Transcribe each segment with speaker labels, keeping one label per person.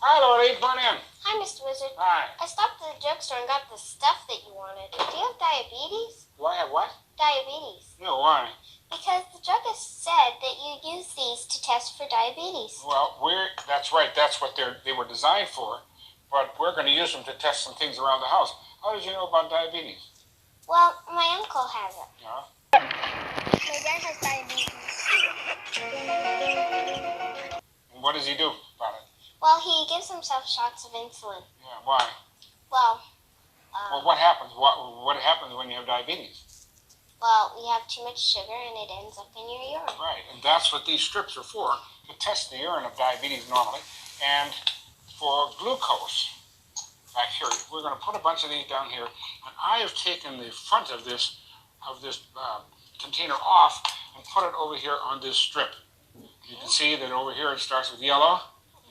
Speaker 1: Hi, Lori. Come on in.
Speaker 2: Hi, Mr. Wizard.
Speaker 1: Hi.
Speaker 2: I stopped at the drugstore and got the stuff that you wanted. Do you have diabetes?
Speaker 1: Do I have what?
Speaker 2: Diabetes.
Speaker 1: No, why?
Speaker 2: Because the druggist said that you use these to test for diabetes.
Speaker 1: Well, that's right. That's what they were designed for. But we're going to use them to test some things around the house. How did you know about diabetes?
Speaker 2: Well, my uncle has it.
Speaker 1: Yeah.
Speaker 2: My dad has diabetes.
Speaker 1: And what does he do about it?
Speaker 2: Well, he gives himself shots of insulin.
Speaker 1: Yeah, why?
Speaker 2: Well,
Speaker 1: what happens? What happens when you have diabetes?
Speaker 2: Well, you have too much sugar and it ends up in your urine.
Speaker 1: Right, and that's what these strips are for, to test the urine of diabetes normally, and for glucose. Back here, we're going to put a bunch of these down here, and I have taken the front of this container off and put it over here on this strip. You can see that over here it starts with yellow,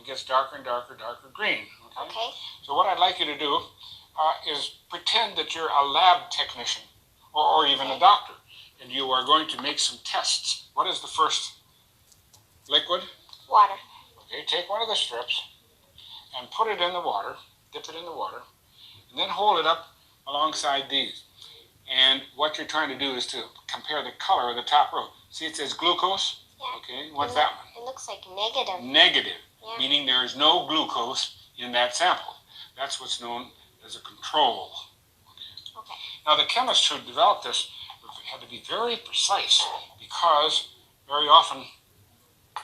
Speaker 1: it gets darker and darker, darker green.
Speaker 2: Okay.
Speaker 1: So what I'd like you to do is pretend that you're a lab technician, or even a doctor, and you are going to make some tests. What is the first liquid?
Speaker 2: Water.
Speaker 1: Okay, take one of the strips and put it in the water, dip it in the water, and then hold it up alongside these. And what you're trying to do is to compare the color of the top row. See, it says glucose?
Speaker 2: Yeah.
Speaker 1: Okay, what's that one?
Speaker 2: It looks like negative.
Speaker 1: Negative,
Speaker 2: yeah.
Speaker 1: Meaning there is no glucose in that sample. That's what's known as a control.
Speaker 2: Okay.
Speaker 1: Now, the chemists who developed this had to be very precise, because very often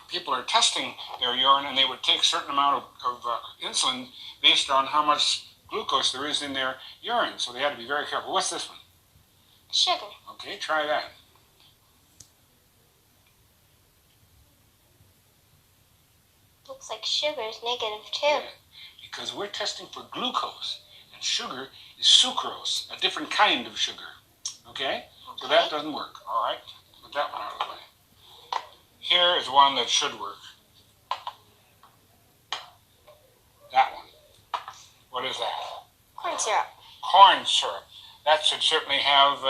Speaker 1: people are testing their urine and they would take a certain amount of insulin based on how much glucose there is in their urine. So they had to be very careful. What's this one?
Speaker 2: Sugar.
Speaker 1: Okay, try that.
Speaker 2: Looks like sugar is negative too.
Speaker 1: Yeah, because we're testing for glucose, and sugar is sucrose, a different kind of sugar. Okay? So that doesn't work. All right? Put that one out of the way. Here is one that should work. That one. What is that?
Speaker 2: Corn syrup.
Speaker 1: Corn syrup. That should certainly have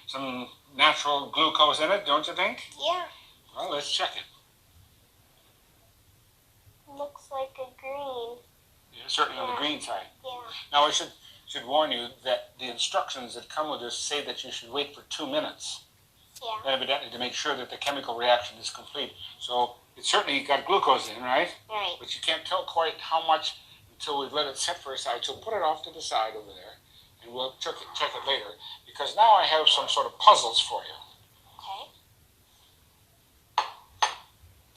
Speaker 1: some natural glucose in it, don't you think?
Speaker 2: Yeah.
Speaker 1: Well, let's check it.
Speaker 2: Looks like a green.
Speaker 1: Yeah, certainly on the green side.
Speaker 2: Yeah.
Speaker 1: Now, I should warn you that the instructions that come with this say that you should wait for 2 minutes.
Speaker 2: Yeah.
Speaker 1: Evidently, to make sure that the chemical reaction is complete. So it certainly got glucose in, right?
Speaker 2: Right.
Speaker 1: But you can't tell quite how much until we've let it set for a side. So put it off to the side over there, and we'll check it later. Because now I have some sort of puzzles for you.
Speaker 2: Okay.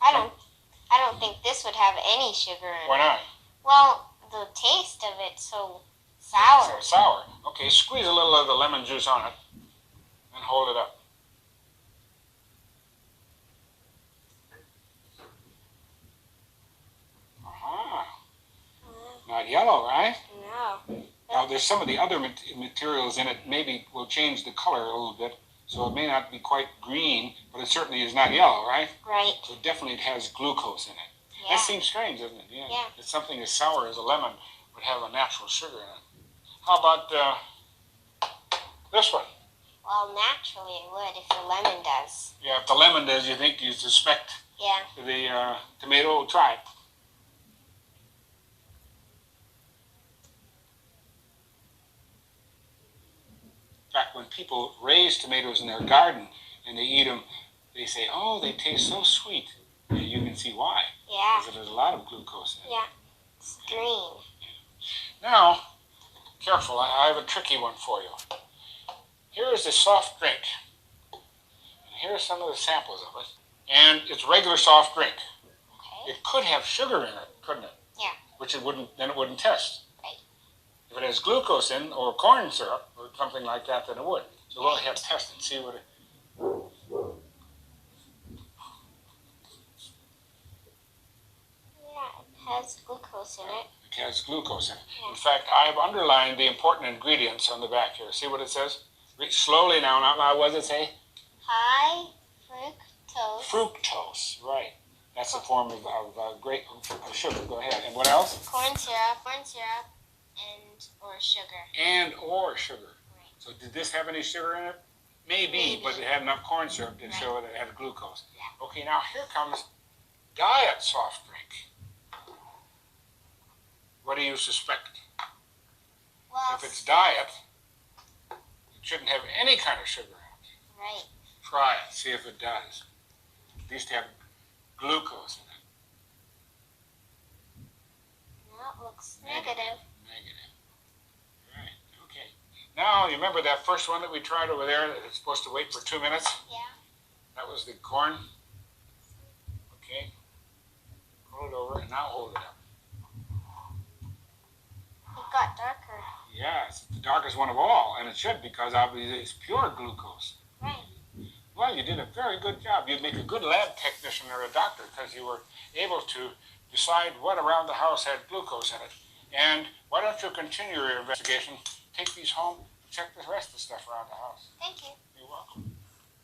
Speaker 2: I don't think this would have any sugar in it.
Speaker 1: Why not?
Speaker 2: Well, the taste of it's so sour.
Speaker 1: So sour. Okay, squeeze a little of the lemon juice on it, and hold it up. Not yellow, right?
Speaker 2: No.
Speaker 1: Now, there's some of the other materials in it maybe will change the color a little bit, so it may not be quite green, but it certainly is not yellow, right?
Speaker 2: Right.
Speaker 1: So definitely it has glucose in it.
Speaker 2: Yeah.
Speaker 1: That seems strange, doesn't it?
Speaker 2: Yeah.
Speaker 1: That something as sour as a lemon would have a natural sugar in it. How about this one?
Speaker 2: Well, naturally it would if the lemon does.
Speaker 1: Yeah, if the lemon does, you suspect
Speaker 2: Yeah.
Speaker 1: the tomato will try it. In fact, when people raise tomatoes in their garden and they eat them, they say, oh, they taste so sweet. And you can see why.
Speaker 2: Yeah.
Speaker 1: Because there's a lot of glucose in it.
Speaker 2: Yeah. It's green.
Speaker 1: Now, careful, I have a tricky one for you. Here is a soft drink. And here are some of the samples of it. And it's regular soft drink.
Speaker 2: Okay.
Speaker 1: It could have sugar in it, couldn't it?
Speaker 2: Yeah.
Speaker 1: Which it wouldn't test.
Speaker 2: Right.
Speaker 1: If it has glucose in, or corn syrup, or something like that, then it would. So we'll have to test and see what it...
Speaker 2: Yeah, it has glucose in it.
Speaker 1: It has glucose in it.
Speaker 2: Yeah.
Speaker 1: In fact, I've underlined the important ingredients on the back here. See what it says? Read slowly now, not loud. What does it say?
Speaker 2: High fructose.
Speaker 1: Fructose, right. That's a form of sugar. Go ahead. And what else?
Speaker 2: Corn syrup, and or sugar.
Speaker 1: And or sugar.
Speaker 2: Right.
Speaker 1: So did this have any sugar in it? Maybe. But it had enough corn syrup to show that it had glucose.
Speaker 2: Yeah.
Speaker 1: Okay, now here comes diet soft drink. What do you suspect?
Speaker 2: Well,
Speaker 1: If it's diet, it shouldn't have any kind of sugar in it.
Speaker 2: right.
Speaker 1: Try it, see if it does. At least have glucose in it.
Speaker 2: No, it looks negative.
Speaker 1: Negative. Right, okay. Now, you remember that first one that we tried over there that it's supposed to wait for 2 minutes?
Speaker 2: Yeah.
Speaker 1: That was the corn. Okay. Pull it over and now hold it up.
Speaker 2: It got darker.
Speaker 1: Yeah, it's the darkest one of all, and it should because obviously it's pure glucose.
Speaker 2: Right.
Speaker 1: Well, you did a very good job. You'd make a good lab technician or a doctor because you were able to decide what around the house had glucose in it. And why don't you continue your investigation, take these home, check the rest of the stuff around the house.
Speaker 2: Thank you.